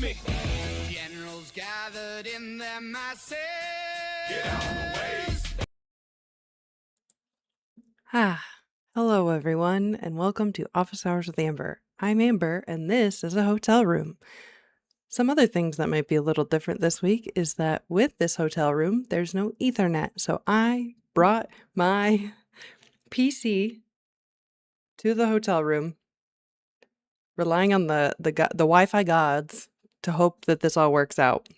me. Generals gathered in their masses. Get out of the way. Hello everyone, and welcome to Office Hours with Amber. I'm Amber, and this is a hotel room. Some other things that might be a little different this week is that with this hotel room, there's no Ethernet, so I brought my PC to the hotel room, relying on the Wi-Fi gods to hope that this all works out.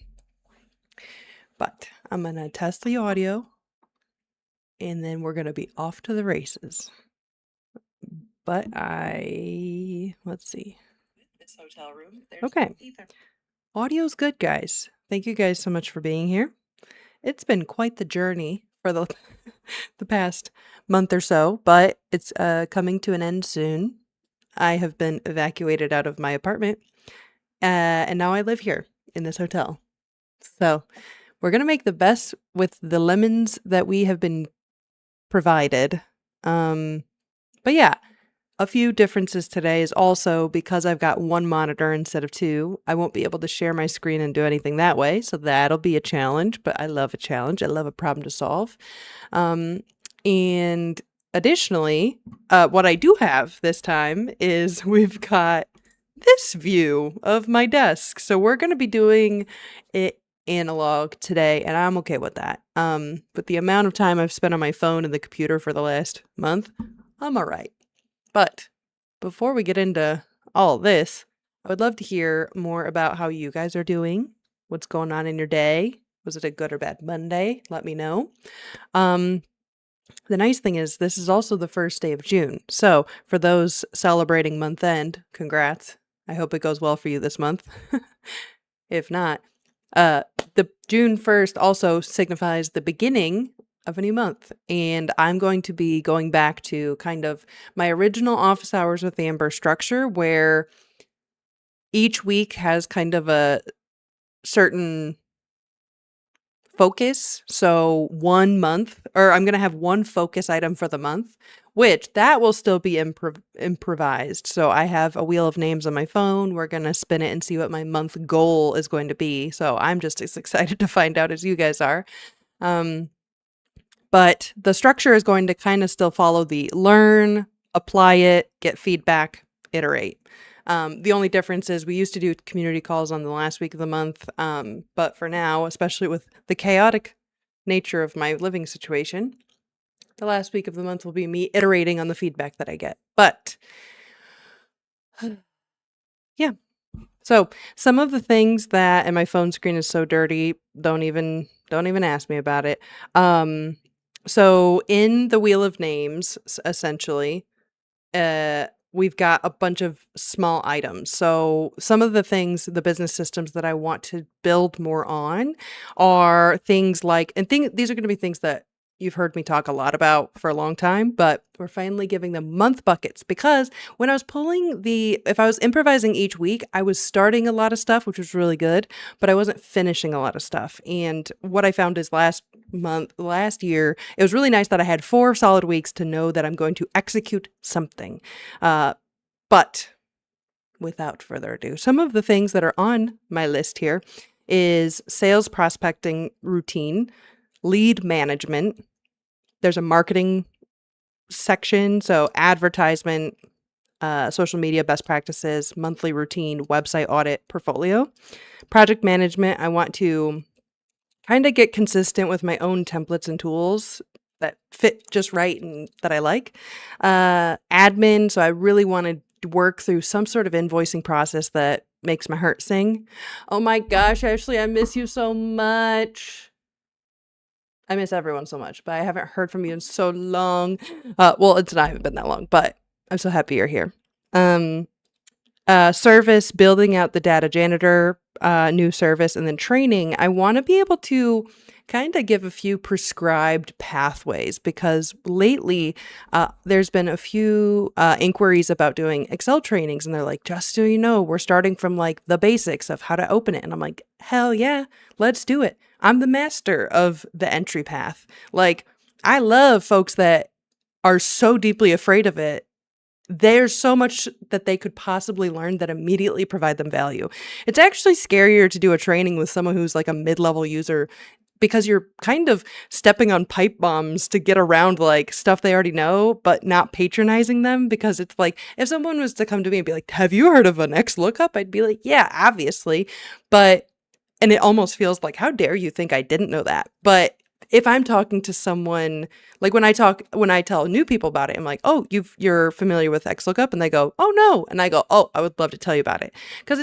But I'm gonna test the audio, and then we're gonna be off to the races. But let's see. This hotel room. Okay. Audio's good, guys. Thank you guys so much for being here. It's been quite the journey for the past month or so, but it's coming to an end soon. I have been evacuated out of my apartment, and now I live here in this hotel. So we're gonna make the best with the lemons that we have been provided. But yeah. A few differences today is also because I've got one monitor instead of two, I won't be able to share my screen and do anything that way. So that'll be a challenge, but I love a challenge. I love a problem to solve. And additionally, what I do have this time is we've got this view of my desk. So we're going to be doing it analog today, and I'm okay with that. But the amount of time I've spent on my phone and the computer for the last month, I'm all right. But before we get into all this, I would love to hear more about how you guys are doing. What's going on in your day? Was it a good or bad Monday? Let me know. The nice thing is this is also the first day of June. So for those celebrating month end, congrats. I hope it goes well for you this month. If not, the June 1st also signifies the beginning of a new month, and I'm going to be going back to kind of my original Office Hours with Amber structure, where each week has kind of a certain focus. So one month, or I'm going to have one focus item for the month, which that will still be improvised. So I have a wheel of names on my phone. We're going to spin it and see what my month goal is going to be. So I'm just as excited to find out as you guys are. But the structure is going to kind of still follow the learn, apply it, get feedback, iterate. The only difference is we used to do community calls on the last week of the month. But for now, especially with the chaotic nature of my living situation, the last week of the month will be me iterating on the feedback that I get. But yeah. So some of the things that, and my phone screen is so dirty, don't even ask me about it. So in the wheel of names, essentially, we've got a bunch of small items. So some of the things, the business systems that I want to build more on are things like, these are going to be things that you've heard me talk a lot about for a long time, but we're finally giving them month buckets, because when I was if I was improvising each week, I was starting a lot of stuff, which was really good, but I wasn't finishing a lot of stuff. And what I found is last year, it was really nice that I had 4 solid weeks to know that I'm going to execute something. But without further ado, some of the things that are on my list here is sales prospecting routine, lead management. There's a marketing section, so advertisement, social media best practices, monthly routine, website audit, portfolio. Project management, I want to kind of get consistent with my own templates and tools that fit just right and that I like. Admin, so I really want to work through some sort of invoicing process that makes my heart sing. Oh my gosh, Ashley, I miss you so much. I miss everyone so much, but I haven't heard from you in so long. Well, it's not even been that long, but I'm so happy you're here. Service, building out the data janitor, new service, and then training. I want to be able to kind of give a few prescribed pathways, because lately there's been a few inquiries about doing Excel trainings, and they're like, just so you know, we're starting from like the basics of how to open it. And I'm like, hell yeah, let's do it. I'm the master of the entry path. Like, I love folks that are so deeply afraid of it there's so much that they could possibly learn that immediately provide them value. It's actually scarier to do a training with someone who's like a mid-level user because you're kind of stepping on pipe bombs to get around like stuff they already know, but not patronizing them. Because it's like, if someone was to come to me and be like, have you heard of an XLOOKUP? I'd be like, yeah, obviously. And it almost feels like, how dare you think I didn't know that? But if I'm talking to someone, like when I tell new people about it, I'm like, oh, you're familiar with XLOOKUP? And they go, oh no. And I go, oh, I would love to tell you about it. Because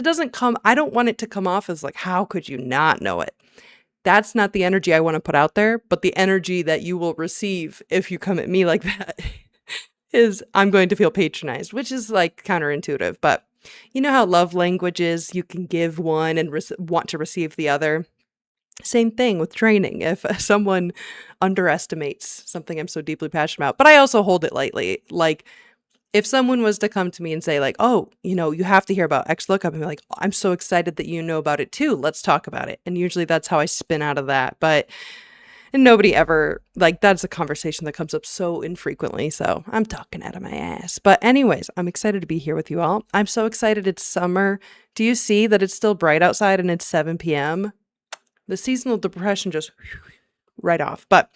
I don't want it to come off as like, how could you not know it? That's not the energy I want to put out there, but the energy that you will receive if you come at me like that is I'm going to feel patronized, which is like counterintuitive. But you know how love languages, you can give one and want to receive the other? Same thing with training. If someone underestimates something I'm so deeply passionate about, but I also hold it lightly. Like if someone was to come to me and say like, oh, you have to hear about XLOOKUP, and be like, I'm so excited that you know about it too. Let's talk about it. And usually that's how I spin out of that. And nobody ever, like, that's a conversation that comes up so infrequently. So I'm talking out of my ass. But anyways, I'm excited to be here with you all. I'm so excited it's summer. Do you see that it's still bright outside and it's 7 p.m.? The seasonal depression just right off. But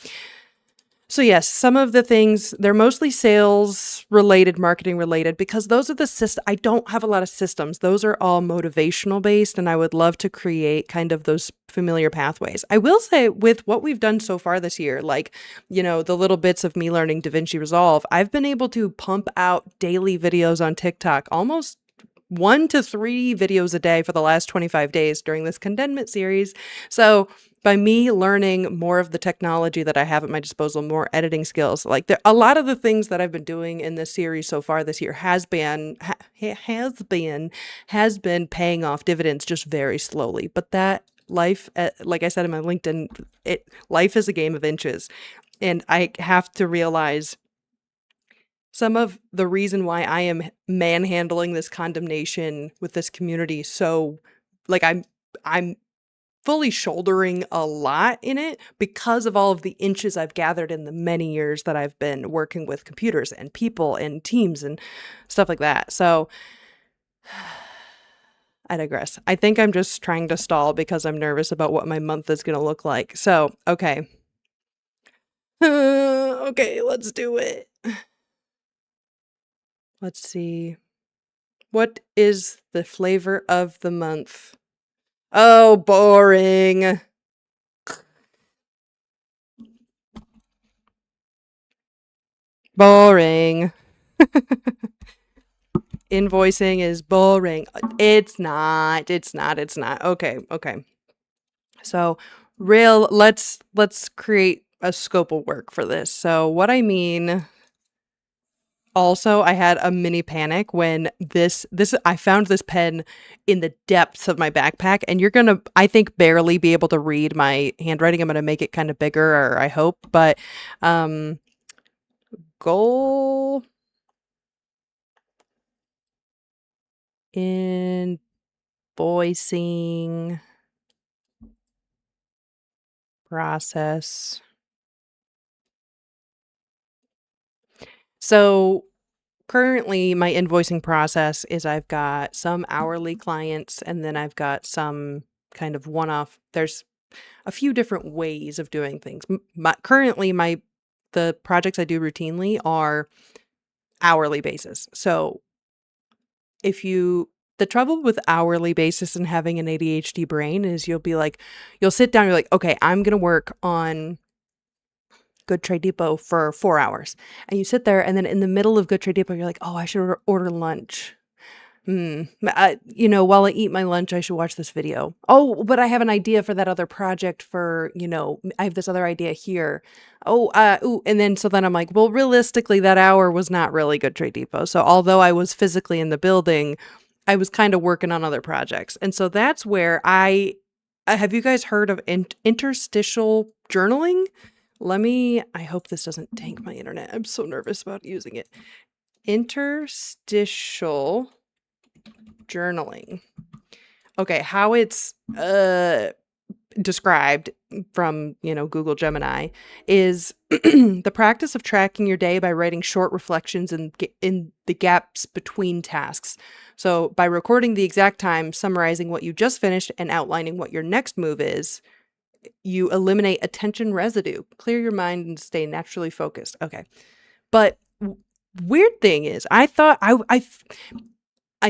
so yes, some of the things, they're mostly sales related, marketing related, because those are the systems. I don't have a lot of systems. Those are all motivational based, and I would love to create kind of those familiar pathways. I will say with what we've done so far this year, like, the little bits of me learning DaVinci Resolve, I've been able to pump out daily videos on TikTok, almost 1 to 3 videos a day for the last 25 days during this condensement series. So by me learning more of the technology that I have at my disposal, more editing skills, like a lot of the things that I've been doing in this series so far this year has been paying off dividends just very slowly. But that life, like I said in my LinkedIn, life is a game of inches. And I have to realize some of the reason why I am manhandling this condemnation with this community. So like I'm fully shouldering a lot in it because of all of the inches I've gathered in the many years that I've been working with computers and people and teams and stuff like that. So I digress. I think I'm just trying to stall because I'm nervous about what my month is going to look like. So, okay. Okay, let's do it. Let's see. What is the flavor of the month? Oh, boring. Boring. Invoicing is boring. It's not. Okay. So, let's create a scope of work for this. So, what I mean, also, I had a mini panic when I found this pen in the depths of my backpack, and you're gonna, I think, barely be able to read my handwriting. I'm gonna make it kind of bigger, or I hope, but goal invoicing process. So currently my invoicing process is I've got some hourly clients, and then I've got some kind of one-off. There's a few different ways of doing things. Currently the projects I do routinely are hourly basis. So the trouble with hourly basis and having an ADHD brain is you'll sit down, you're like, okay, I'm going to work on Good Trade Depot for 4 hours. And you sit there, and then in the middle of Good Trade Depot, you're like, oh, I should order lunch. While I eat my lunch, I should watch this video. Oh, but I have an idea for that other project for, I have this other idea here. And then I'm like, well, realistically, that hour was not really Good Trade Depot. So although I was physically in the building, I was kind of working on other projects. And so that's where have you guys heard of interstitial journaling? I hope this doesn't tank my internet. I'm so nervous about using it. Interstitial journaling. Okay, how it's described from, Google Gemini is the practice of tracking your day by writing short reflections in the gaps between tasks. So by recording the exact time, summarizing what you just finished, and outlining what your next move is, you eliminate attention residue, clear your mind, and stay naturally focused. Okay. But weird thing is, I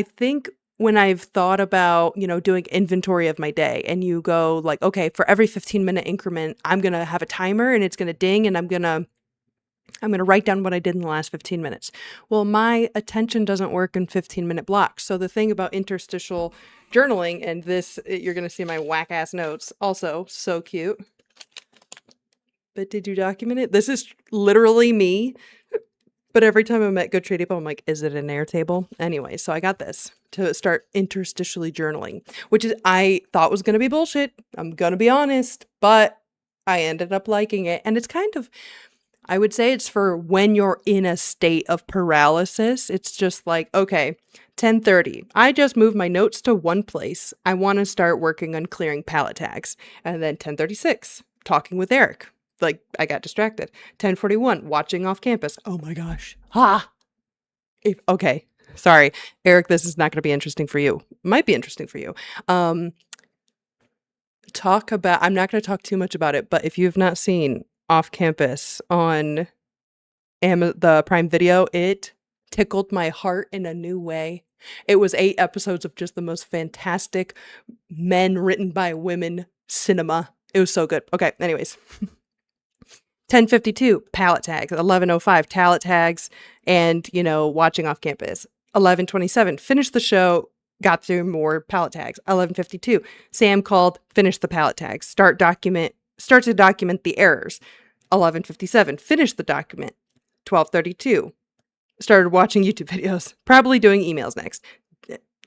think when I've thought about, doing inventory of my day, and you go like, okay, for every 15-minute increment, I'm going to have a timer and it's going to ding, and I'm going to write down what I did in the last 15 minutes. Well, my attention doesn't work in 15-minute blocks. So the thing about interstitial journaling, and this, you're going to see my whack ass notes also, so cute. But did you document it? This is literally me. But every time I'm at Goodtree Depot, I'm like, is it an Airtable? Anyway, so I got this to start interstitially journaling, which I thought was going to be bullshit. I'm going to be honest, but I ended up liking it. And it's kind of, I would say it's for when you're in a state of paralysis. It's just like, okay, 10:30. I just moved my notes to one place. I want to start working on clearing palette tags. And then 10:36, talking with Eric. Like, I got distracted. 10:41, watching off campus. Oh my gosh. Okay. Sorry, Eric, this is not going to be interesting for you. Might be interesting for you. I'm not going to talk too much about it, but if you've not seen Off Campus on the Prime Video, it tickled my heart in a new way. It was 8 episodes of just the most fantastic men written by women cinema. It was so good. Okay, anyways. 10:52, palette tags. 11:05, palette tags, and, watching off campus. 11:27, finished the show, got through more palette tags. 11:52, Sam called, finished the palette tags. Start to document the errors. 11:57, finished the document. 12:32, started watching YouTube videos, probably doing emails next.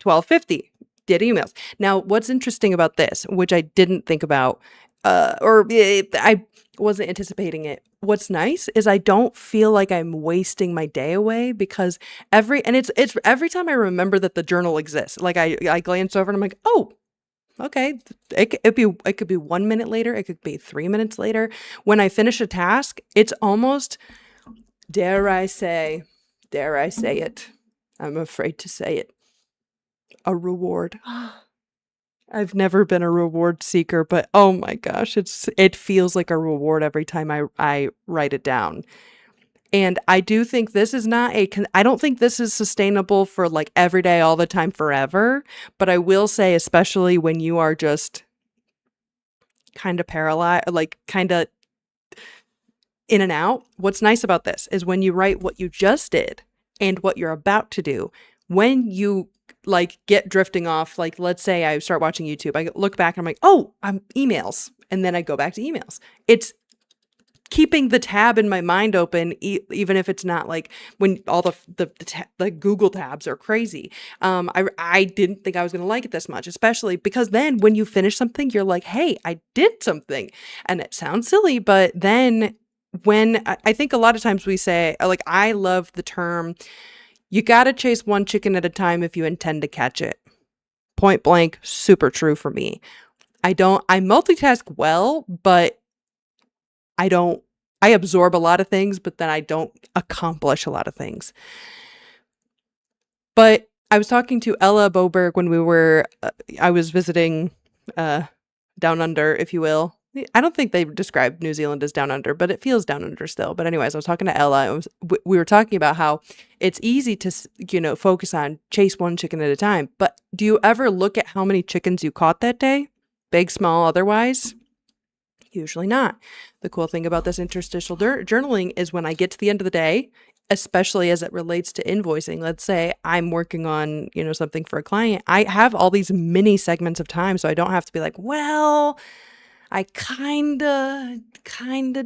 12:50, did emails. Now, what's interesting about this, which I didn't think about, I wasn't anticipating it. What's nice is I don't feel like I'm wasting my day away, because it's every time I remember that the journal exists, like I glance over and I'm like, oh, okay. It could be 1 minute later. It could be 3 minutes later. When I finish a task, it's almost, dare I say it. I'm afraid to say it. A reward. I've never been a reward seeker, but oh my gosh, it feels like a reward every time I write it down. And I do think this is I don't think this is sustainable for like every day, all the time, forever. But I will say, especially when you are just kind of paralyzed, like kind of in and out, what's nice about this is when you write what you just did and what you're about to do, when you like get drifting off, like let's say I start watching YouTube, I look back and I'm like, oh, I'm emails. And then I go back to emails. It's keeping the tab in my mind open, even if it's not like when all the Google tabs are crazy. I didn't think I was going to like it this much, especially because then when you finish something, you're like, hey, I did something. And it sounds silly, but then when I think a lot of times we say, like, I love the term, you got to chase one chicken at a time if you intend to catch it. Point blank, super true for me. I multitask well, but I absorb a lot of things, but then I don't accomplish a lot of things. But I was talking to Ella Boberg when I was visiting Down Under, if you will. I don't think they describe New Zealand as down under, but it feels down under still. But anyways, I was talking to Ella. We were talking about how it's easy to, focus on chase one chicken at a time. But do you ever look at how many chickens you caught that day? Big, small, otherwise? Usually not. The cool thing about this interstitial journaling is when I get to the end of the day, especially as it relates to invoicing, let's say I'm working on, something for a client, I have all these mini segments of time. So I don't have to be like, well, I kinda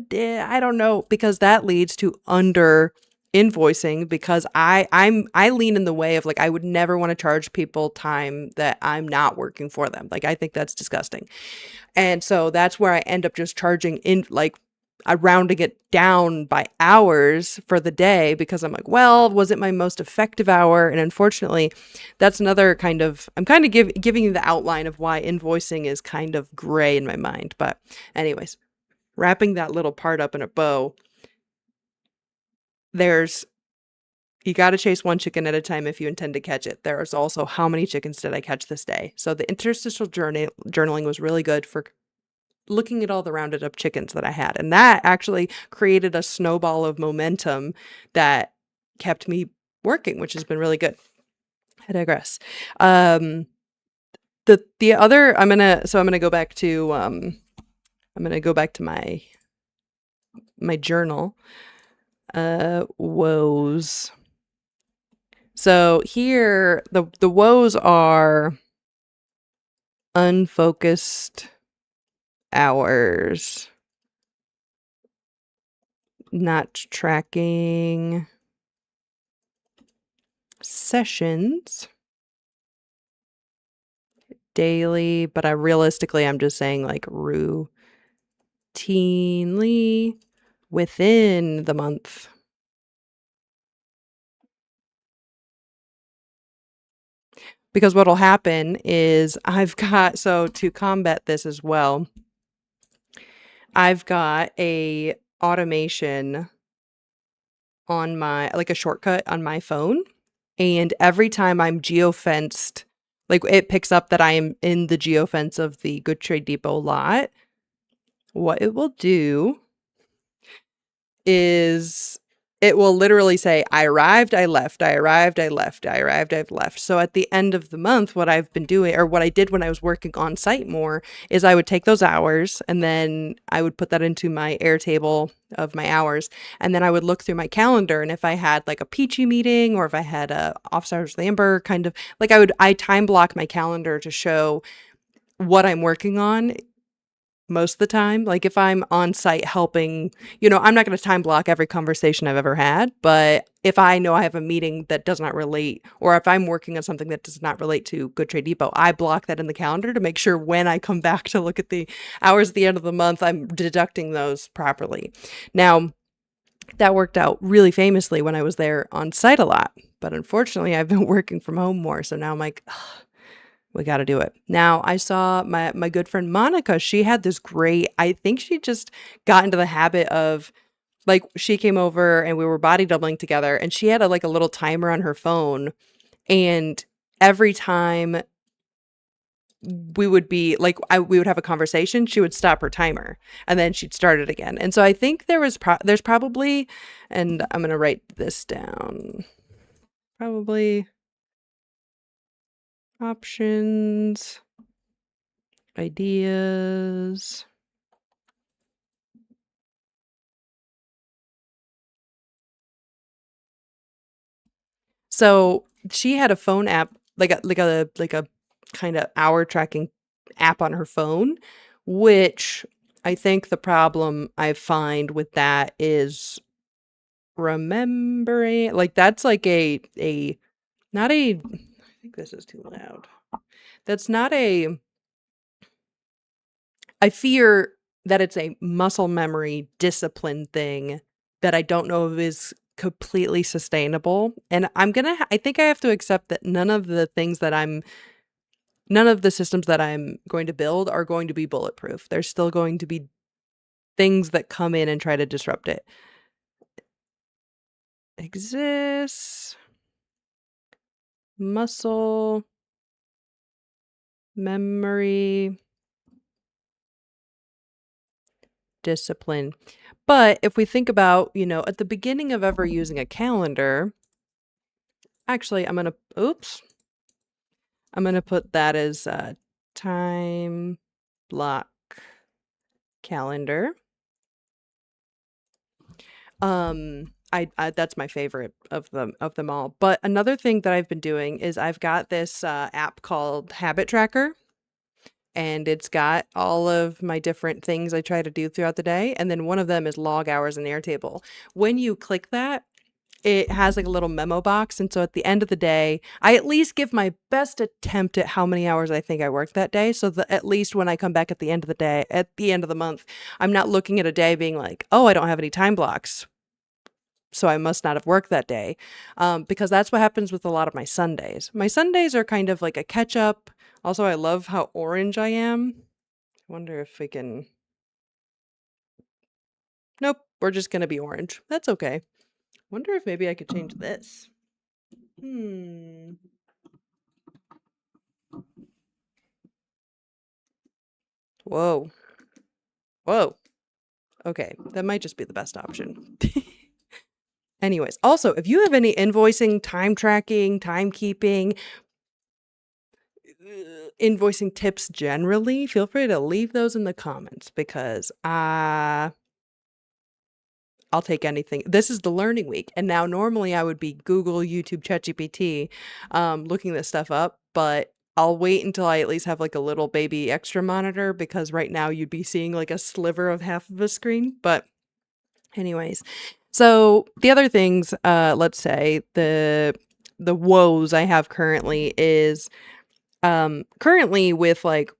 did. I don't know, because that leads to under invoicing, because I lean in the way of like, I would never want to charge people time that I'm not working for them. Like, I think that's disgusting. And so that's where I end up just charging in like rounding it down by hours for the day because I'm like, well, was it my most effective hour? And unfortunately, that's another kind of, I'm kind of giving you the outline of why invoicing is kind of gray in my mind. But anyways, wrapping that little part up in a bow, you got to chase one chicken at a time if you intend to catch it. There's also how many chickens did I catch this day? So the interstitial journaling was really good for looking at all the rounded up chickens that I had. And that actually created a snowball of momentum that kept me working, which has been really good. I digress. The other, I'm gonna go back to my journal. Woes. So here, the woes are unfocused hours, not tracking sessions daily, but I'm just saying like routinely within the month. Because what'll happen is to combat this as well, I've got a automation on a shortcut on my phone. And every time I'm geofenced, like it picks up that I am in the geofence of the Good Trade Depot lot. What it will do is it will literally say, I arrived, I left, I arrived, I left, I arrived, I've left. So at the end of the month, what I've been doing, or what I did when I was working on site more, is I would take those hours and then I would put that into my Airtable of my hours. And then I would look through my calendar. And if I had like a Peachy meeting or if I had a office hours with Amber, kind of like I time block my calendar to show what I'm working on most of the time. Like if I'm on site helping, I'm not going to time block every conversation I've ever had, but if I know I have a meeting that does not relate, or if I'm working on something that does not relate to Good Trade Depot, I block that in the calendar to make sure when I come back to look at the hours at the end of the month, I'm deducting those properly. Now, that worked out really famously when I was there on site a lot, but unfortunately I've been working from home more. So now I'm like, ugh, we got to do it. Now, I saw my good friend Monica. She had this I think she just got into the habit of, like, she came over and we were body doubling together and she had a little timer on her phone. And every time we would be like, we would have a conversation, she would stop her timer and then she'd start it again. And so I think there's probably, and I'm going to write this down, probably options, ideas. So she had a phone app, like a kind of hour tracking app on her phone, which I think the problem I find with that is remembering, like that's like not a, I think this is too loud. That's not I fear that it's a muscle memory discipline thing that I don't know if is completely sustainable. And I think I have to accept that none of the systems that I'm going to build are going to be bulletproof. There's still going to be things that come in and try to disrupt it. Exists muscle memory discipline. But if we think about, at the beginning of ever using a calendar, actually, I'm going to put that as time block calendar. That's my favorite of them all. But another thing that I've been doing is I've got this app called Habit Tracker, and it's got all of my different things I try to do throughout the day. And then one of them is log hours in Airtable. When you click that, it has like a little memo box. And so at the end of the day, I at least give my best attempt at how many hours I think I worked that day. So that at least when I come back at the end of the day, at the end of the month, I'm not looking at a day being like, oh, I don't have any time blocks, so I must not have worked that day. Because that's what happens with a lot of my Sundays. My Sundays are kind of like a catch up. Also, I love how orange I am. I wonder if we can. Nope, we're just going to be orange. That's okay. Wonder if maybe I could change this. Whoa. Whoa. Okay, that might just be the best option. Anyways, also, if you have any invoicing, time tracking, timekeeping, invoicing tips generally, feel free to leave those in the comments because I'll take anything. This is the learning week. And now normally I would be Google, YouTube, ChatGPT, looking this stuff up, but I'll wait until I at least have like a little baby extra monitor because right now you'd be seeing like a sliver of half of a screen. But anyways, so the other things, let's say the woes I have currently is currently with like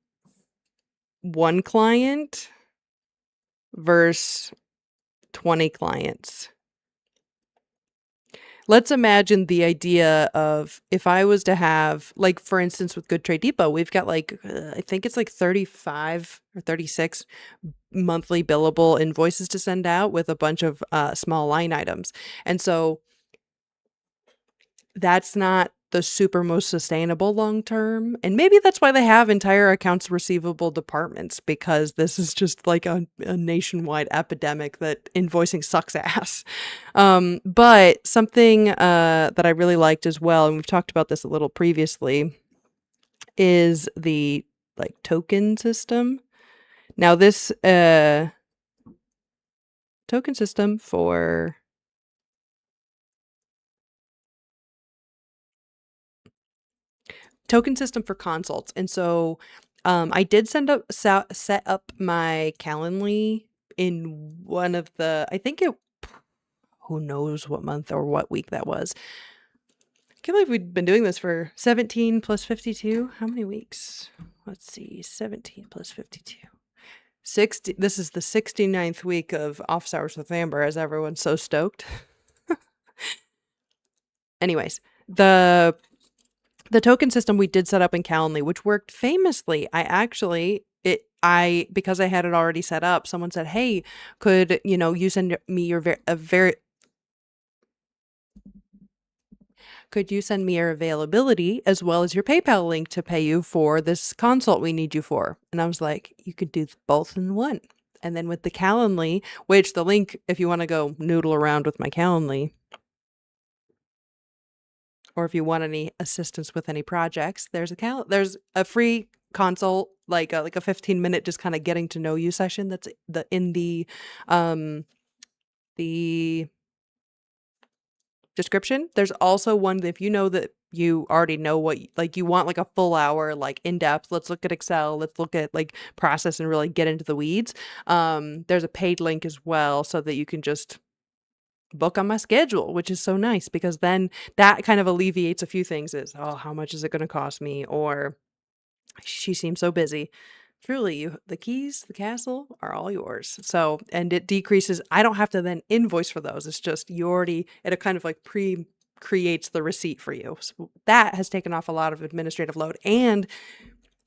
one client versus 20 clients. Let's imagine the idea of if I was to have, like, for instance, with Good Trade Depot, we've got like, I think it's like 35 or 36 monthly billable invoices to send out with a bunch of small line items. And so that's not the super most sustainable long term. And maybe that's why they have entire accounts receivable departments, because this is just like a nationwide epidemic that invoicing sucks ass. But something that I really liked as well, and we've talked about this a little previously, is the like token system. Now this token system for consults. And so I did set up my Calendly in one of the, I think it, who knows what month or what week that was. I can't believe we've been doing this for 17 plus 52. How many weeks? Let's see, 17 plus 52. 60. This is the 69th week of Office Hours with Amber, as everyone's so stoked. Anyways, the token system we did set up in Calendly, which worked famously. Because I had it already set up, someone said, hey, could, you send me could you send me your availability as well as your PayPal link to pay you for this consult we need you for? And I was like, you could do both in one. And then with the Calendly, which the link, if you want to go noodle around with my Calendly, or if you want any assistance with any projects, there's a free consult, like a 15-minute just kind of getting to know you session that's in the description. There's also one that if you know that you already know what like you want, like a full hour, like in depth, let's look at Excel, let's look at like process and really get into the weeds. There's a paid link as well so that you can just book on my schedule, which is so nice because then that kind of alleviates a few things. Is, oh, how much is it going to cost me? Or she seems so busy. Truly, the keys, the castle are all yours. So, and it decreases. I don't have to then invoice for those. It's just it kind of like creates the receipt for you. So that has taken off a lot of administrative load and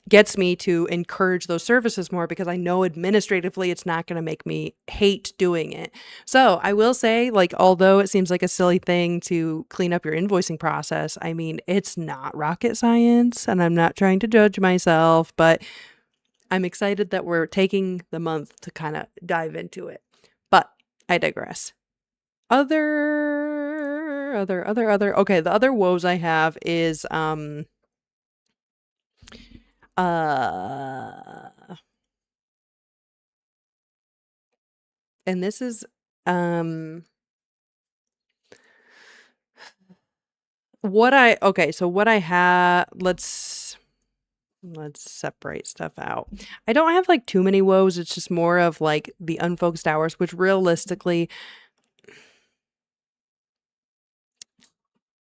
gets me to encourage those services more because I know administratively it's not going to make me hate doing it. So I will say, like, although it seems like a silly thing to clean up your invoicing process, I mean, it's not rocket science and I'm not trying to judge myself, but I'm excited that we're taking the month to kind of dive into it. But I digress. Okay, the other woes I have is and this is what I have, let's separate stuff out. I don't have like too many woes. It's just more of like the unfocused hours, which realistically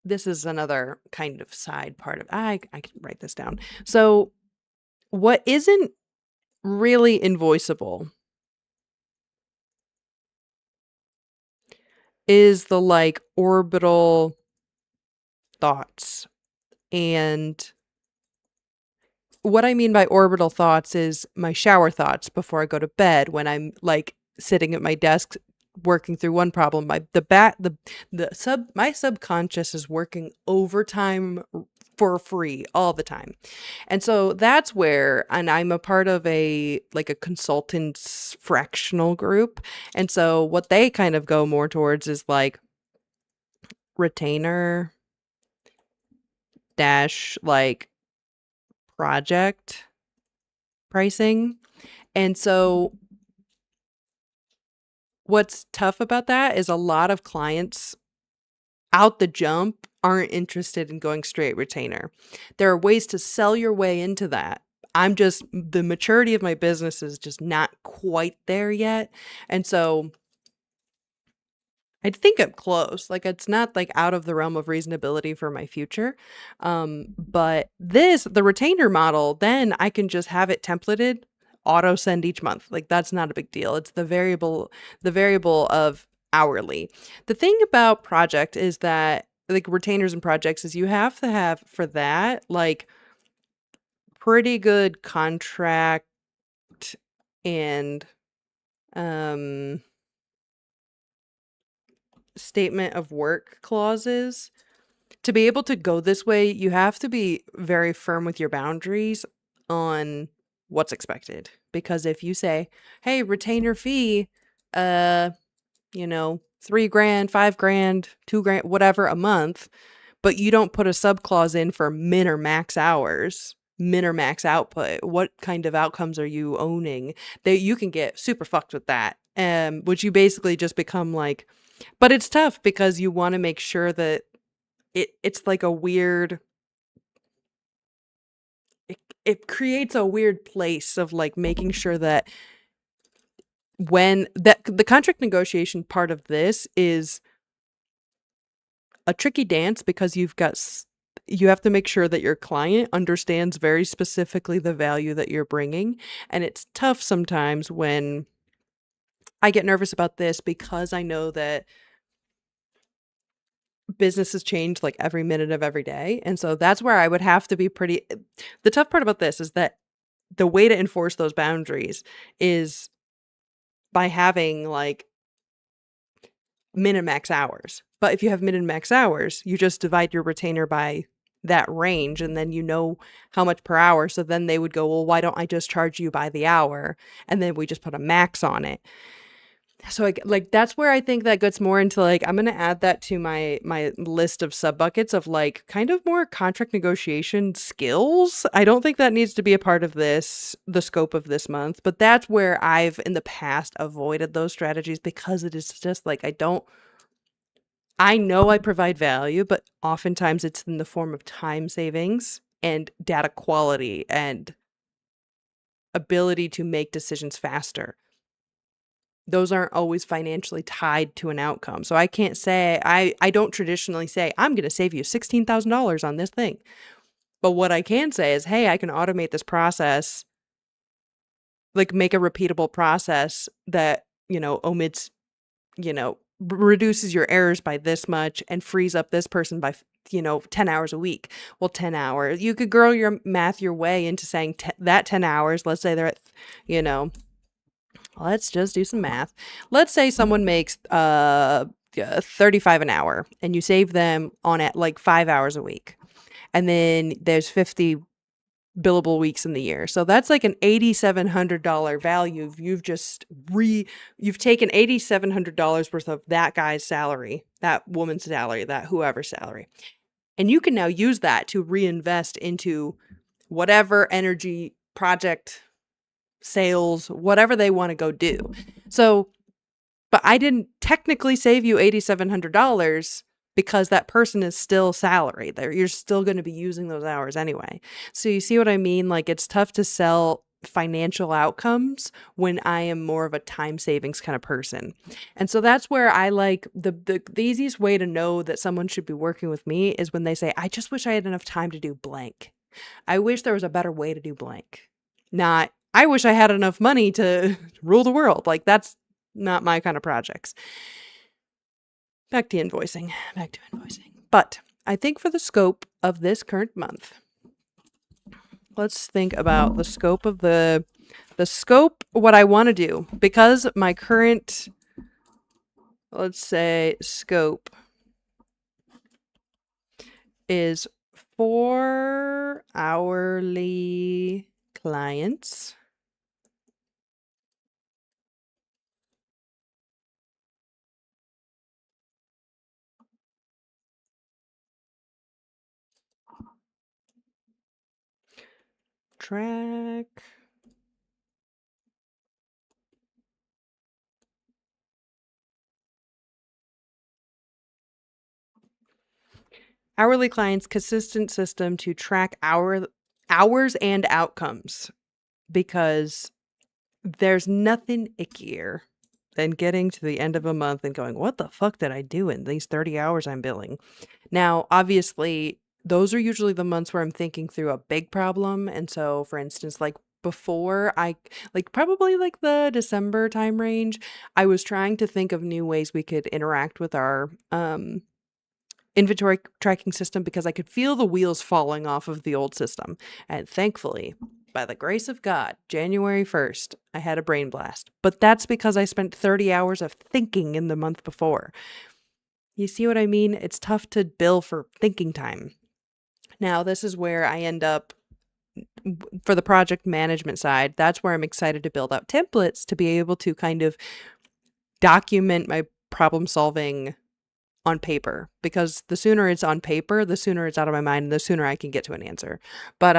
this is another kind of side part of I can write this down. So what isn't really invoiceable is the like orbital thoughts. And what I mean by orbital thoughts is my shower thoughts before I go to bed when I'm like sitting at my desk working through one problem. My subconscious is working overtime for free all the time. And so that's where, and I'm a part of a consultants fractional group. And so what they kind of go more towards is like retainer dash like project pricing. And so what's tough about that is a lot of clients out the jump aren't interested in going straight retainer. There are ways to sell your way into that. The maturity of my business is just not quite there yet. And so I think I'm close. Like it's not like out of the realm of reasonability for my future. But the retainer model, then I can just have it templated, auto send each month. Like that's not a big deal. It's the variable of hourly. The thing about project is that like retainers and projects is you have to have for that like pretty good contract and statement of work clauses. To be able to go this way, you have to be very firm with your boundaries on what's expected. Because if you say, hey, retainer fee, $3,000, $5,000, $2,000, whatever a month, but you don't put a sub clause in for min or max hours, min or max output, what kind of outcomes are you owning? That you can get super fucked with that. Which you basically just become like, but it's tough because you want to make sure that it's like a weird, it creates a weird place of like making sure that when the contract negotiation part of this is a tricky dance because you have to make sure that your client understands very specifically the value that you're bringing. And it's tough sometimes when I get nervous about this because I know that businesses change like every minute of every day. And so that's where I would have to be the tough part about this is that the way to enforce those boundaries is by having like min and max hours. But if you have min and max hours, you just divide your retainer by that range and then you know how much per hour. So then they would go, well, why don't I just charge you by the hour? And then we just put a max on it. So like that's where I think that gets more into like I'm gonna add that to my list of sub buckets of like kind of more contract negotiation skills. I don't think that needs to be a part of the scope of this month, but that's where I've in the past avoided those strategies because it is just like I know I provide value, but oftentimes it's in the form of time savings and data quality and ability to make decisions faster. Those aren't always financially tied to an outcome. So I can't say, I don't traditionally say, I'm going to save you $16,000 on this thing. But what I can say is, hey, I can automate this process, like make a repeatable process that, omits, reduces your errors by this much and frees up this person by 10 hours a week. Well, 10 hours, you could girl your math your way into saying that 10 hours, let's say they're at, let's just do some math. Let's say someone makes 35 an hour and you save them on at like 5 hours a week. And then there's 50 billable weeks in the year. So that's like an $8,700 value. You've taken $8,700 worth of that guy's salary, that woman's salary, that whoever's salary. And you can now use that to reinvest into whatever energy project, sales, whatever they want to go do. So, but I didn't technically save you $8,700 because that person is still salary. You're still going to be using those hours anyway. So you see what I mean? Like it's tough to sell financial outcomes when I am more of a time savings kind of person. And so that's where I like the easiest way to know that someone should be working with me is when they say, I just wish I had enough time to do blank. I wish there was a better way to do blank. Not, I wish I had enough money to rule the world. Like, that's not my kind of projects. Back to invoicing. But I think for the scope of this current month, let's think about the scope of what I want to do, because my current, let's say, scope is 4 hourly clients. Track. Hourly clients, consistent system to track hours and outcomes, because there's nothing ickier than getting to the end of a month and going, what the fuck did I do in these 30 hours I'm billing? Now, obviously, those are usually the months where I'm thinking through a big problem. And so, for instance, like before probably like the December time range, I was trying to think of new ways we could interact with our inventory tracking system, because I could feel the wheels falling off of the old system. And thankfully, by the grace of God, January 1st, I had a brain blast. But that's because I spent 30 hours of thinking in the month before. You see what I mean? It's tough to bill for thinking time. Now, this is where I end up, for the project management side, that's where I'm excited to build out templates to be able to kind of document my problem solving on paper, because the sooner it's on paper, the sooner it's out of my mind, and the sooner I can get to an answer. But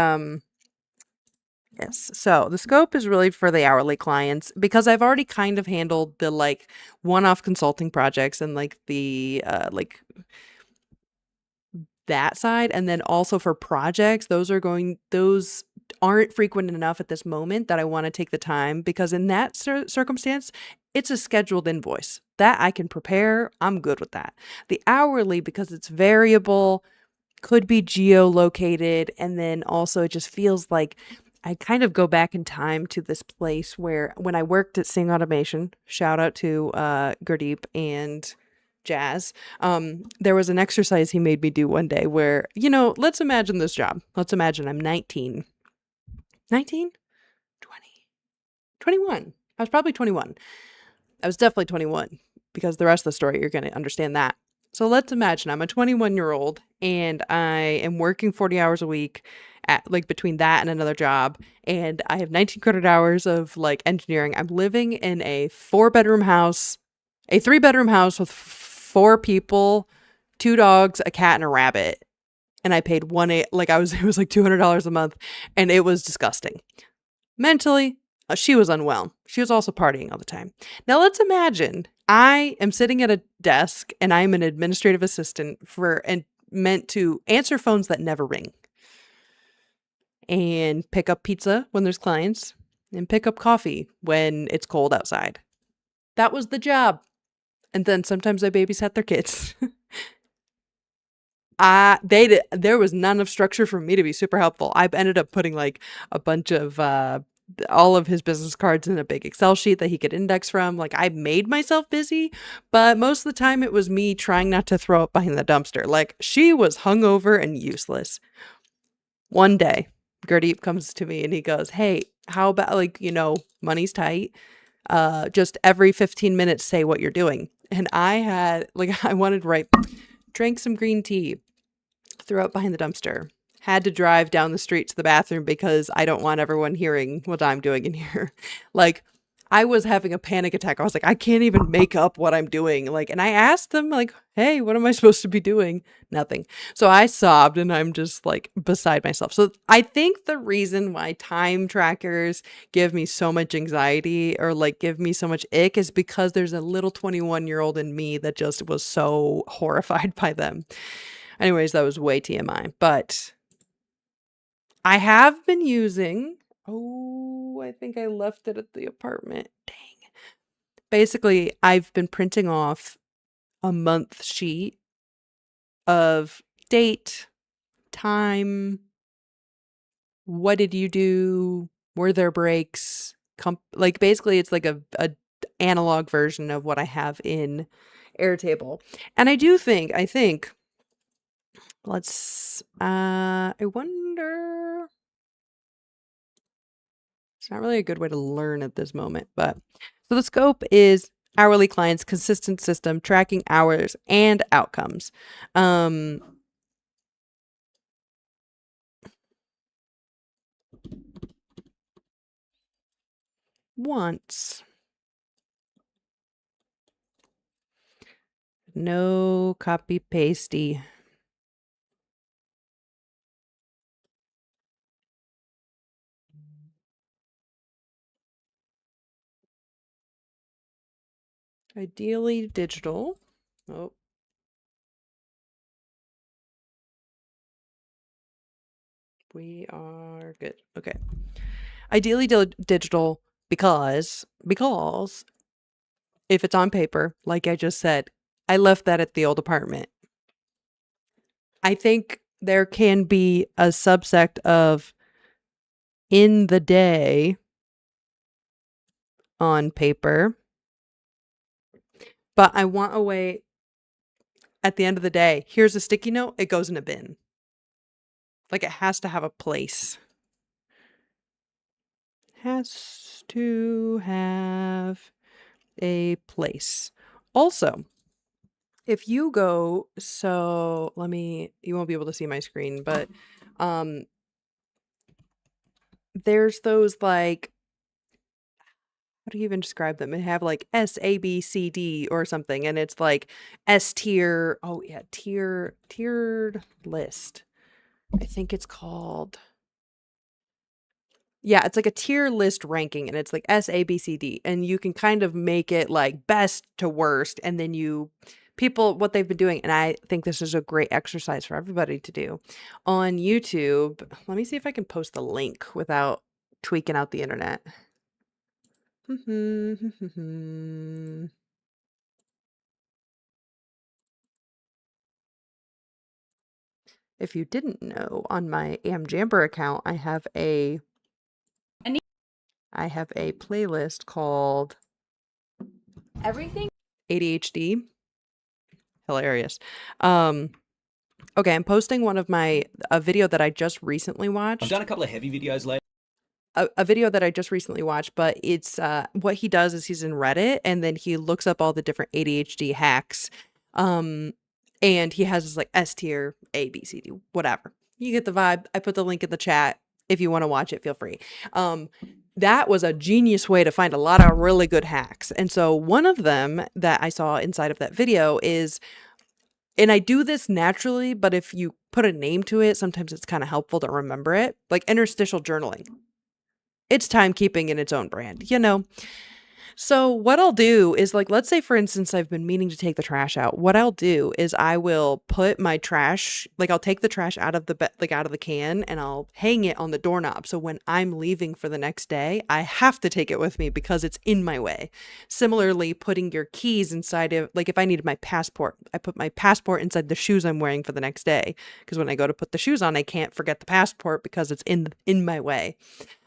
yes, so the scope is really for the hourly clients, because I've already kind of handled the like one-off consulting projects and like the like that side. And then also for projects, those aren't frequent enough at this moment that I want to take the time, because in that circumstance, it's a scheduled invoice that I can prepare. I'm good with that. The hourly, because it's variable, could be geolocated, and then also it just feels like I kind of go back in time to this place where when I worked at Sing Automation, shout out to Gurdeep and Jazz, there was an exercise he made me do one day where, let's imagine this job. Let's imagine I'm 19, 20, 21. I was probably 21. I was definitely 21, because the rest of the story, you're going to understand that. So let's imagine I'm a 21-year-old and I am working 40 hours a week at like between that and another job. And I have 19 credit hours of like engineering. I'm living in a 3-bedroom house with 4 people, 2 dogs, a cat, and a rabbit. And I paid it was like $200 a month, and it was disgusting. Mentally, she was unwell. She was also partying all the time. Now let's imagine I am sitting at a desk and I'm an administrative assistant and meant to answer phones that never ring, and pick up pizza when there's clients, and pick up coffee when it's cold outside. That was the job. And then sometimes I babysat their kids. There was not enough structure for me to be super helpful. I ended up putting like a bunch of all of his business cards in a big Excel sheet that he could index from. Like, I made myself busy, but most of the time it was me trying not to throw up behind the dumpster. Like, she was hungover and useless. One day, Gurdeep comes to me and he goes, hey, how about money's tight. Just every 15 minutes, say what you're doing. And I wanted to write, drank some green tea, threw up behind the dumpster, had to drive down the street to the bathroom because I don't want everyone hearing what I'm doing in here. Like, I was having a panic attack. I was like, I can't even make up what I'm doing. Like, and I asked them like, hey, what am I supposed to be doing? Nothing. So I sobbed and I'm just like beside myself. So I think the reason why time trackers give me so much anxiety or like give me so much ick is because there's a little 21-year-old in me that just was so horrified by them. Anyways, that was way TMI, but I have been using, I think I left it at the apartment. Dang. Basically, I've been printing off a month sheet of date, time, what did you do, were there breaks, like basically it's like a analog version of what I have in Airtable. And I think I wonder, it's not really a good way to learn at this moment, but so the scope is hourly clients, consistent system, tracking hours and outcomes. Once. No copy pasty. Ideally digital. Oh. We are good. Okay. Ideally digital because if it's on paper, like I just said, I left that at the old apartment. I think there can be a subsect of in the day on paper, but I want a way at the end of the day. Here's a sticky note, it goes in a bin. Like it has to have a place. Has to have a place. Also, if you go, so you won't be able to see my screen, but there's those like, how do you even describe them? They have like S, A, B, C, D or something, and it's like S tier. Oh yeah, tiered list. I think it's called. Yeah, it's like a tier list ranking, and it's like S, A, B, C, D, and you can kind of make it like best to worst, and then what they've been doing, and I think this is a great exercise for everybody to do on YouTube. Let me see if I can post the link without tweaking out the internet. If you didn't know, on my Amjamper account, I have a playlist called Everything ADHD. Hilarious. Okay, I'm posting a video that I just recently watched. I've done a couple of heavy videos lately. A video that I just recently watched, but it's what he does is he's in Reddit and then he looks up all the different ADHD hacks. And he has this like S tier, A, B, C, D, whatever. You get the vibe. I put the link in the chat. If you want to watch it, feel free. That was a genius way to find a lot of really good hacks. And so one of them that I saw inside of that video is, and I do this naturally, but if you put a name to it, sometimes it's kind of helpful to remember it, like interstitial journaling. It's timekeeping in its own brand, you know? So what I'll do is, like, let's say for instance, I've been meaning to take the trash out. What I'll do is I will put my trash, like I'll take the trash out of out of the can and I'll hang it on the doorknob. So when I'm leaving for the next day, I have to take it with me because it's in my way. Similarly, putting your keys inside of, like if I needed my passport, I put my passport inside the shoes I'm wearing for the next day. Because when I go to put the shoes on, I can't forget the passport because it's in my way.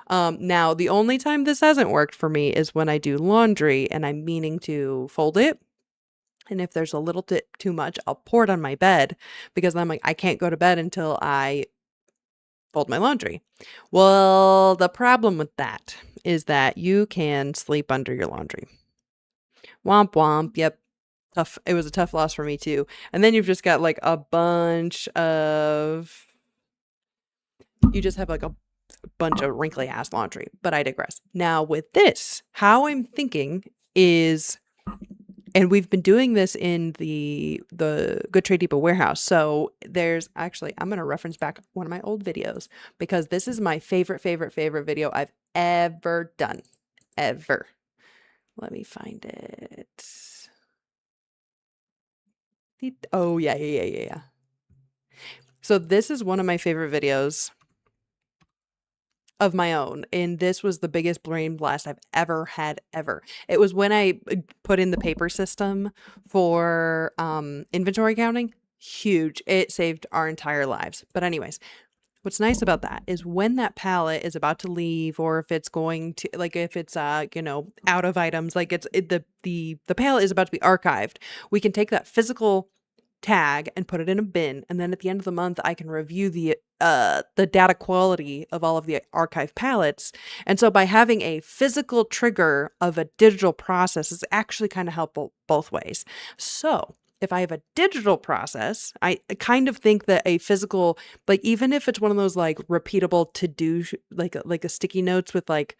Now, the only time this hasn't worked for me is when I do laundry and I'm meaning to fold it. And if there's a little bit too much, I'll pour it on my bed because I'm like, I can't go to bed until I fold my laundry. Well, the problem with that is that you can sleep under your laundry. Womp womp. Yep. Tough. It was a tough loss for me too. And then you've just got like a bunch of, you just have like a bunch of wrinkly ass laundry, but I digress. Now with this, how I'm thinking is, and we've been doing this in the Good Trade Depot warehouse. So there's actually, I'm going to reference back one of my old videos because this is my favorite video I've ever done. Ever. Let me find it. Oh yeah. So this is one of my favorite videos. of my own, and this was the biggest brain blast I've ever had ever. It was when I put in the paper system for inventory counting. Huge. It saved our entire lives. But anyways, what's nice about that is when that pallet is about to leave, or if it's going to, like, if it's out of items, like the pallet is about to be archived, we can take that physical tag and put it in a bin, and then at the end of the month I can review the data quality of all of the archive pallets. And so by having a physical trigger of a digital process is actually kind of helpful both ways. So if I have a digital process, I kind of think that a physical, like, even if it's one of those like repeatable to do, like a sticky notes with like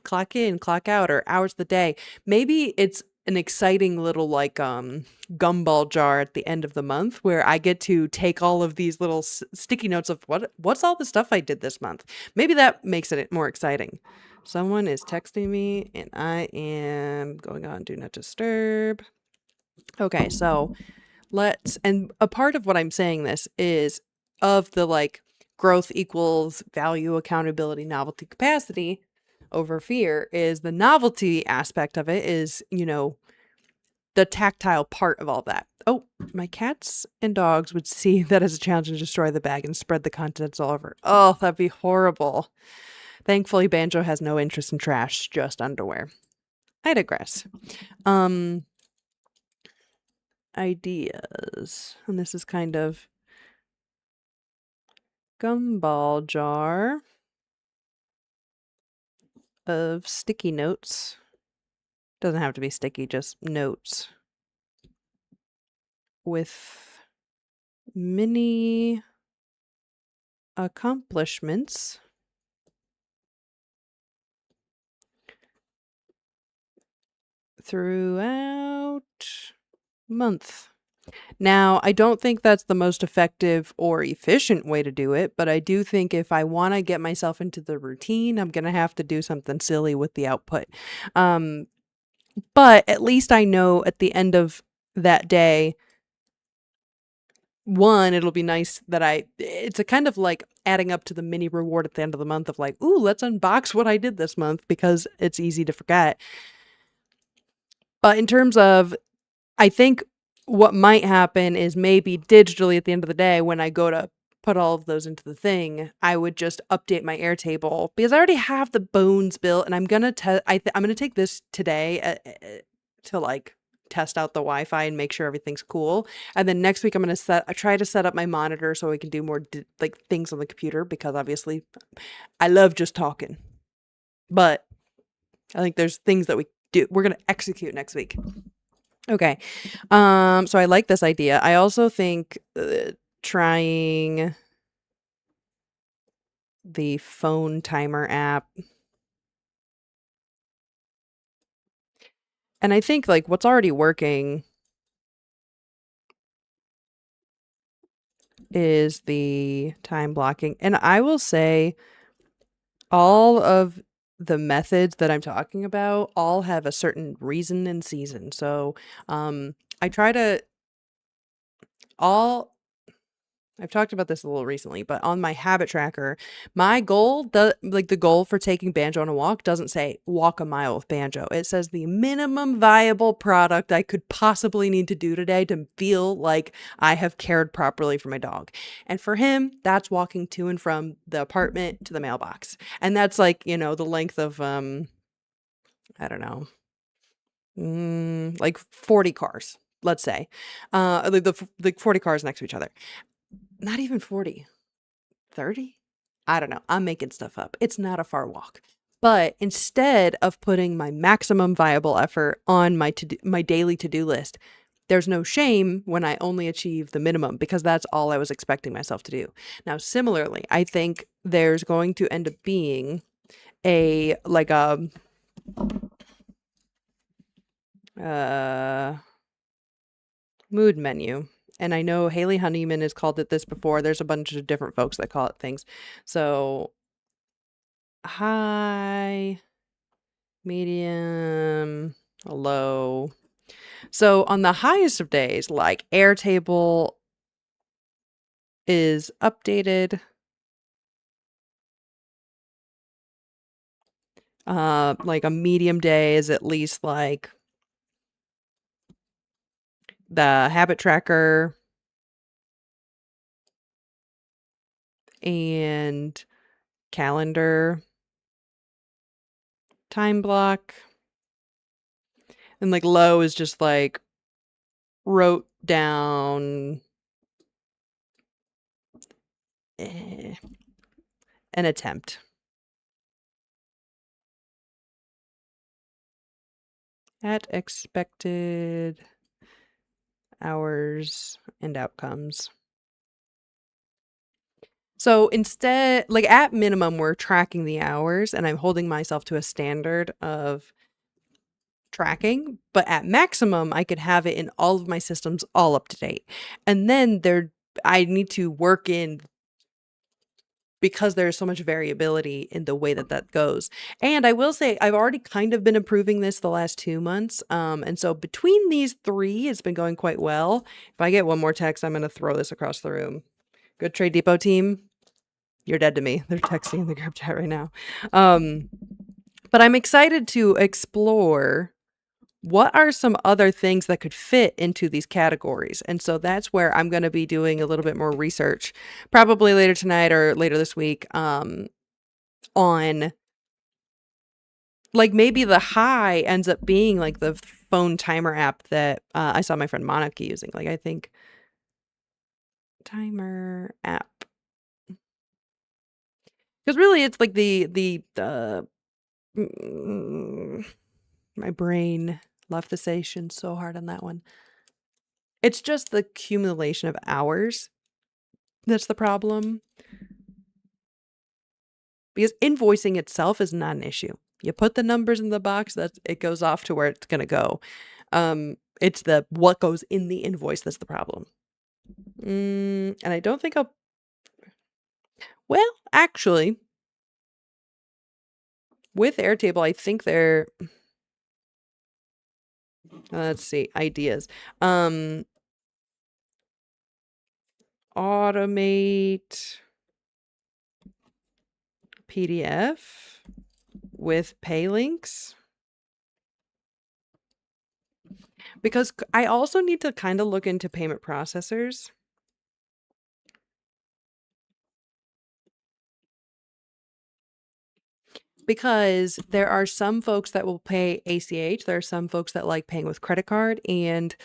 clock in, clock out, or hours of the day, maybe it's an exciting little like gumball jar at the end of the month where I get to take all of these little sticky notes of what's all the stuff I did this month. Maybe that makes it more exciting. Someone is texting me and I am going on do not disturb. Okay, so and a part of what I'm saying this is of the like growth equals value, accountability, novelty, capacity over fear, is the novelty aspect of it is, the tactile part of all that. Oh, my cats and dogs would see that as a challenge to destroy the bag and spread the contents all over. Oh, that'd be horrible. Thankfully, Banjo has no interest in trash, just underwear. I digress. Ideas. And this is kind of gumball jar of sticky notes. Doesn't have to be sticky, just notes with mini accomplishments throughout month. Now, I don't think that's the most effective or efficient way to do it, but I do think if I want to get myself into the routine, I'm going to have to do something silly with the output. But at least I know at the end of that day, one, it'll be nice that it's a kind of like adding up to the mini reward at the end of the month of like, ooh, let's unbox what I did this month, because it's easy to forget. But in terms of, I think what might happen is maybe digitally at the end of the day, when I go to put all of those into the thing, I would just update my Airtable, because I already have the bones built, and I'm gonna I'm gonna take this today to like test out the Wi-Fi and make sure everything's cool. And then next week I'm gonna try to set up my monitor so we can do more like things on the computer, because obviously I love just talking. But I think there's things that we're gonna execute next week. Okay. So I like this idea. I also think trying the phone timer app. And I think like what's already working is the time blocking. And I will say all of the methods that I'm talking about all have a certain reason and season. So I try to I've talked about this a little recently, but on my habit tracker, my goal, the goal for taking Banjo on a walk doesn't say walk a mile with Banjo. It says the minimum viable product I could possibly need to do today to feel like I have cared properly for my dog. And for him, that's walking to and from the apartment to the mailbox. And that's like, the length of, I don't know, like 40 cars, let's say, like 40 cars next to each other. Not even 40, 30? I don't know. I'm making stuff up. It's not a far walk. But instead of putting my maximum viable effort on my daily to-do list, there's no shame when I only achieve the minimum, because that's all I was expecting myself to do. Now, similarly, I think there's going to end up being a mood menu. And I know Haley Honeyman has called it this before. There's a bunch of different folks that call it things. So high, medium, low. So on the highest of days, like Airtable is updated Like a medium day is at least like the habit tracker and calendar time block. And like low is just like wrote down an attempt. At expected hours and outcomes. So instead, like at minimum, we're tracking the hours and I'm holding myself to a standard of tracking, but at maximum, I could have it in all of my systems all up to date. And then I need to work in because there's so much variability in the way that goes. And I will say I've already kind of been improving this the last 2 months. And so between these 3, it's been going quite well. If I get one more text, I'm going to throw this across the room. Good Trade Depot team. You're dead to me. They're texting in the group chat right now. But I'm excited to explore what are some other things that could fit into these categories. And so that's where I'm going to be doing a little bit more research, probably later tonight or later this week, on like maybe the high ends up being like the phone timer app that I saw my friend Monica using. Like I think timer app. Because really it's like my brain left the station so hard on that one. It's just the accumulation of hours that's the problem. Because invoicing itself is not an issue. You put the numbers in the box, it goes off to where it's going to go. It's the what goes in the invoice that's the problem. And I don't think well, actually, with Airtable, I think they're, let's see, ideas. Automate PDF with pay links. Because I also need to kind of look into payment processors. Because there are some folks that will pay ACH. There are some folks that like paying with credit card. And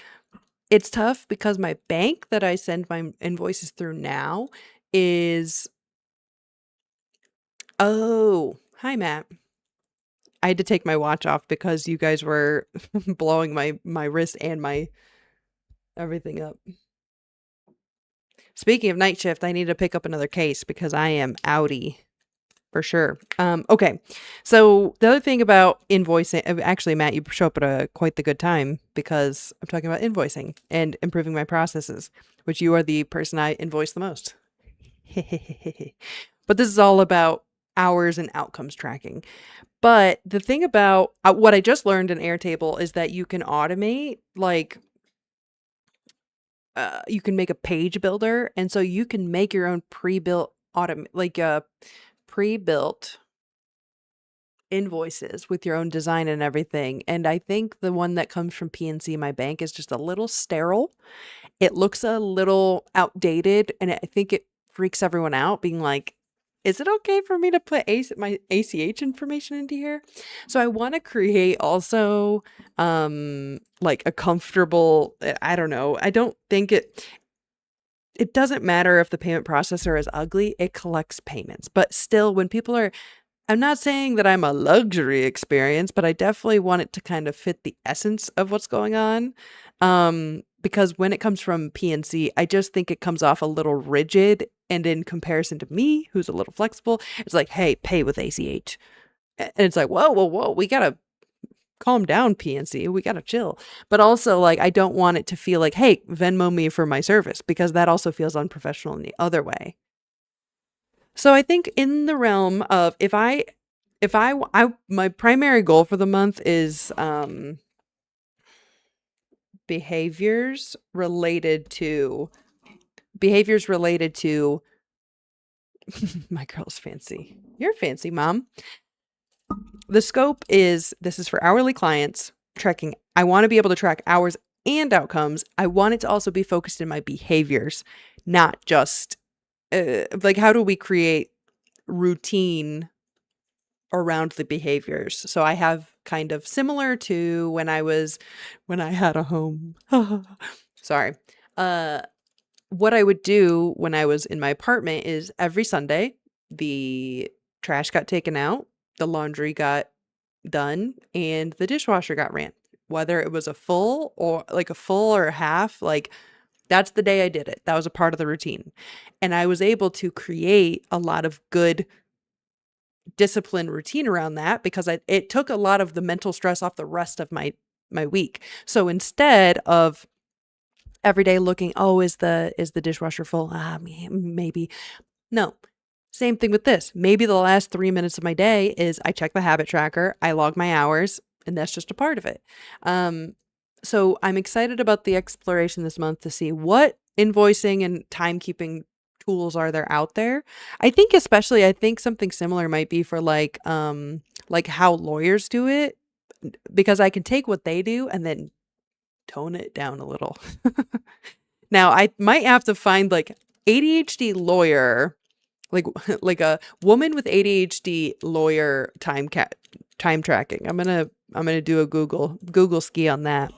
it's tough because my bank that I send my invoices through now is... Oh, hi, Matt. I had to take my watch off because you guys were blowing my wrist and my everything up. Speaking of night shift, I need to pick up another case because I am outie. For sure. Okay. So the other thing about invoicing, actually, Matt, you show up at quite the good time because I'm talking about invoicing and improving my processes, which you are the person I invoice the most. But this is all about hours and outcomes tracking. But the thing about what I just learned in Airtable is that you can automate, like, you can make a page builder. And so you can make your own pre-built pre-built invoices with your own design and everything. And I think the one that comes from PNC, my bank, is just a little sterile. It looks a little outdated, and I think it freaks everyone out, being like, is it okay for me to put my ACH information into here? So I want to create also like a comfortable, I don't know. I don't think it doesn't matter if the payment processor is ugly, it collects payments. But still, when people are, I'm not saying that I'm a luxury experience, but I definitely want it to kind of fit the essence of what's going on. Because when it comes from PNC, I just think it comes off a little rigid. And in comparison to me, who's a little flexible, it's like, hey, pay with ACH. And it's like, whoa, we got to calm down, PNC. We got to chill. But also, like, I don't want it to feel like, hey, Venmo me for my service, because that also feels unprofessional in the other way. So I think in the realm of my primary goal for the month is behaviors related to my girl's fancy. You're fancy, Mom. The scope is this is for hourly clients tracking. I want to be able to track hours and outcomes. I want it to also be focused in my behaviors, not just like how do we create routine around the behaviors. So I have kind of similar to when I had a home. Sorry. What I would do when I was in my apartment is every Sunday the trash got taken out, the laundry got done, and the dishwasher got ran. Whether it was a full or a half, like that's the day I did it. That was a part of the routine. And I was able to create a lot of good discipline routine around that because it took a lot of the mental stress off the rest of my week. So instead of every day looking, oh, is the dishwasher full? Maybe. No. Same thing with this. Maybe the last 3 minutes of my day is I check the habit tracker, I log my hours, and that's just a part of it. So I'm excited about the exploration this month to see what invoicing and timekeeping tools are there out there. I think something similar might be for like how lawyers do it, because I can take what they do and then tone it down a little. Now I might have to find like ADHD lawyer, like a woman with ADHD lawyer time tracking. I'm gonna do a Google ski on that.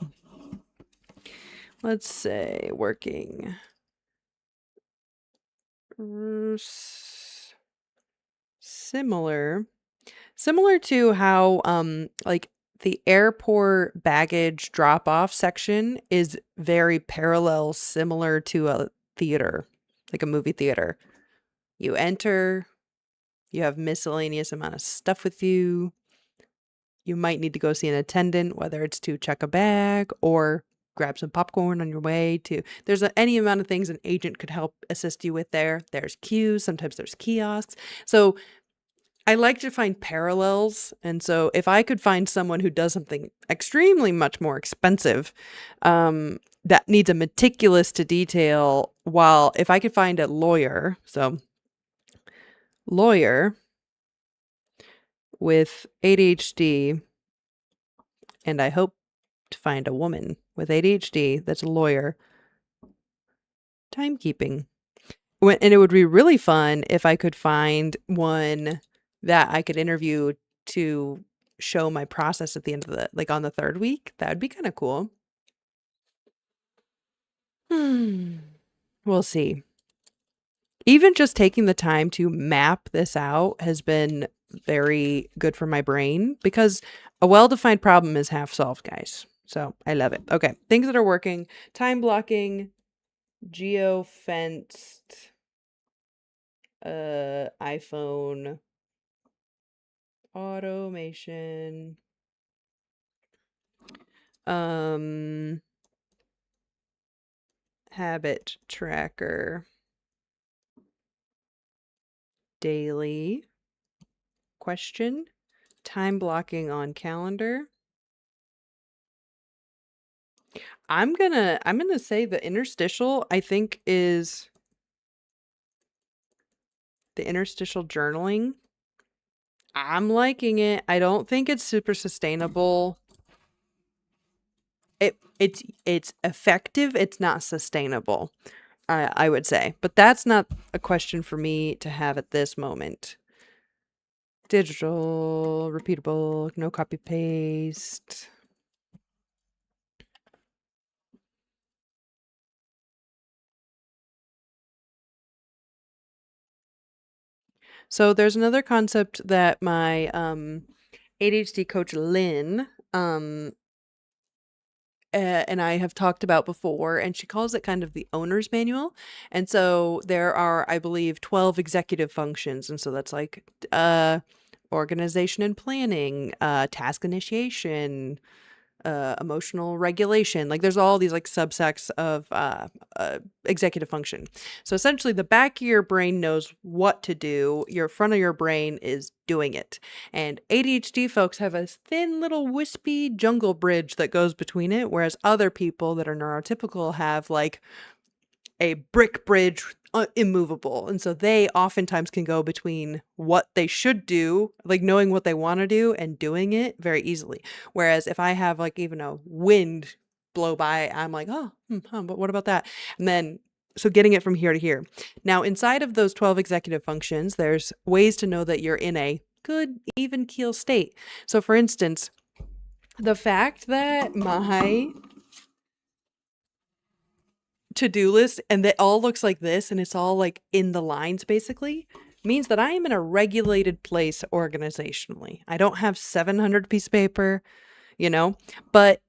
Let's say working similar to how like the airport baggage drop off section is very parallel, similar to a theater, like a movie theater. You enter, you have miscellaneous amount of stuff with you. You might need to go see an attendant, whether it's to check a bag or grab some popcorn on your way to. There's any amount of things an agent could help assist you with there. There's queues, sometimes there's kiosks. So I like to find parallels. And so if I could find someone who does something extremely much more expensive, that needs a meticulous to detail, while if I could find a lawyer, so lawyer with ADHD, and I hope to find a woman with ADHD that's a lawyer, timekeeping. And it would be really fun if I could find one that I could interview to show my process at the end of on the third week. That would be kind of cool. We'll see. Even just taking the time to map this out has been very good for my brain, because a well-defined problem is half solved, guys. So I love it. Okay, things that are working: time blocking, geo-fenced, iPhone, automation, habit tracker, daily, question, time blocking on calendar. I'm gonna say the interstitial, I think, is the interstitial journaling. I'm liking it. I don't think it's super sustainable. It's effective. It's not sustainable, I would say. But that's not a question for me to have at this moment. Digital, repeatable, no copy paste. So there's another concept that my ADHD coach Lynn and I have talked about before, and she calls it kind of the owner's manual. And so there are, I believe, 12 executive functions. And so that's like organization and planning, task initiation, emotional regulation. Like there's all these like subsects of executive function. So essentially the back of your brain knows what to do. Your front of your brain is doing it. And ADHD folks have a thin little wispy jungle bridge that goes between it, whereas other people that are neurotypical have like a brick bridge, immovable. And so they oftentimes can go between what they should do, like knowing what they want to do and doing it very easily. Whereas if I have like even a wind blow by, I'm like, oh, but what about that? And then, so getting it from here to here. Now, inside of those 12 executive functions, there's ways to know that you're in a good, even keel state. So for instance, the fact that my to-do list and that all looks like this and it's all like in the lines basically means that I am in a regulated place organizationally. I don't have 700 piece of paper, but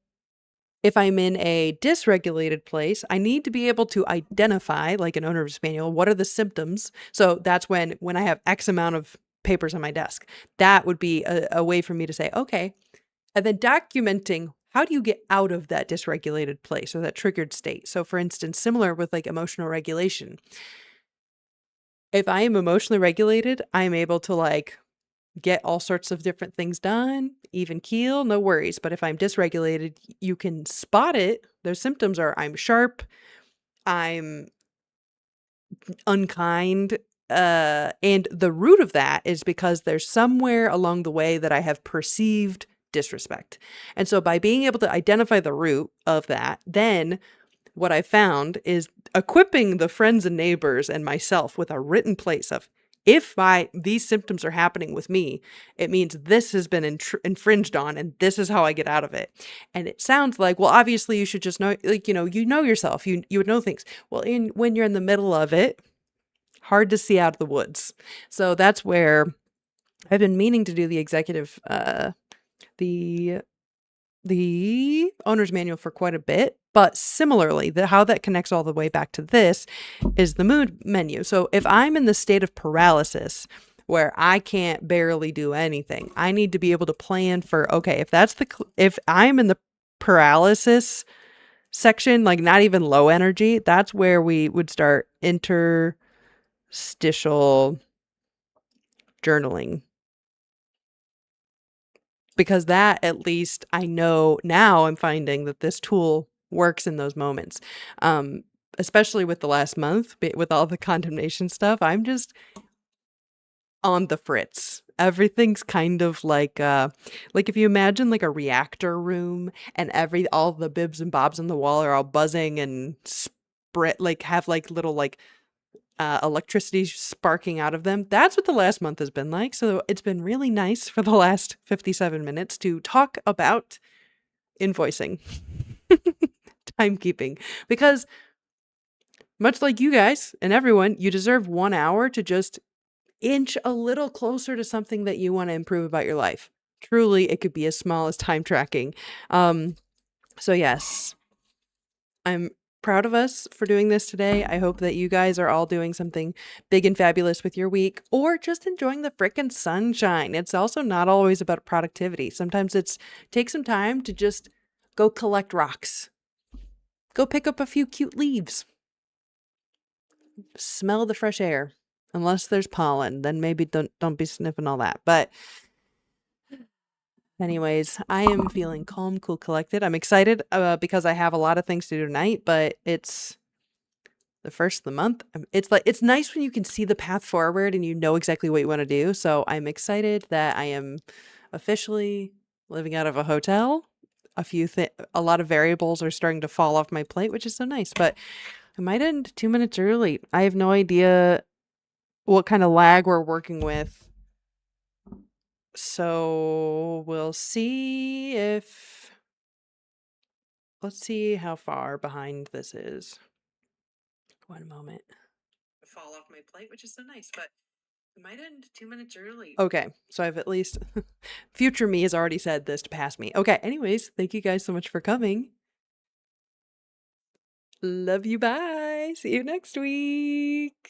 if I'm in a dysregulated place, I need to be able to identify, like an owner's manual, what are the symptoms. So that's when I have X amount of papers on my desk, that would be a way for me to say, okay, and then documenting how do you get out of that dysregulated place or that triggered state? So for instance, similar with like emotional regulation. If I am emotionally regulated, I'm able to like get all sorts of different things done, even keel, no worries. But if I'm dysregulated, you can spot it. Those symptoms are I'm sharp, I'm unkind, and the root of that is because there's somewhere along the way that I have perceived disrespect. And so by being able to identify the root of that, then what I found is equipping the friends and neighbors and myself with a written place of, if these symptoms are happening with me, it means this has been infringed on and this is how I get out of it. And it sounds like, well, obviously you should just know, like, you know yourself, you would know things. Well, when you're in the middle of it, hard to see out of the woods. So that's where I've been meaning to do the executive, the owner's manual for quite a bit, but similarly, how that connects all the way back to this is the mood menu. So if I'm in the state of paralysis where I can't barely do anything, I need to be able to plan for, okay, if I'm in the paralysis section, like not even low energy, that's where we would start interstitial journaling. Because that, at least I know now, I'm finding that this tool works in those moments. Especially with the last month, with all the condemnation stuff, I'm just on the fritz. Everything's kind of like if you imagine like a reactor room and all the bibs and bobs on the wall are all buzzing and have like little like electricity sparking out of them. That's what the last month has been like. So it's been really nice for the last 57 minutes to talk about invoicing, timekeeping, because much like you guys and everyone, you deserve 1 hour to just inch a little closer to something that you want to improve about your life. Truly, it could be as small as time tracking. So yes, I'm proud of us for doing this today. I hope that you guys are all doing something big and fabulous with your week, or just enjoying the frickin' sunshine. It's also not always about productivity. Sometimes take some time to just go collect rocks. Go pick up a few cute leaves. Smell the fresh air. Unless there's pollen, then maybe don't be sniffing all that. But anyways, I am feeling calm, cool, collected. I'm excited because I have a lot of things to do tonight, but it's the first of the month. It's nice when you can see the path forward and you know exactly what you want to do. So I'm excited that I am officially living out of a hotel. A lot of variables are starting to fall off my plate, which is so nice. But I might end 2 minutes early. I have no idea what kind of lag we're working with. So we'll see let's see how far behind this is. 1 moment. Fall off my plate, which is so nice, but I might end 2 minutes early. Okay, so I've at least, future me has already said this to pass me. Okay, anyways, thank you guys so much for coming. Love you, bye. See you next week.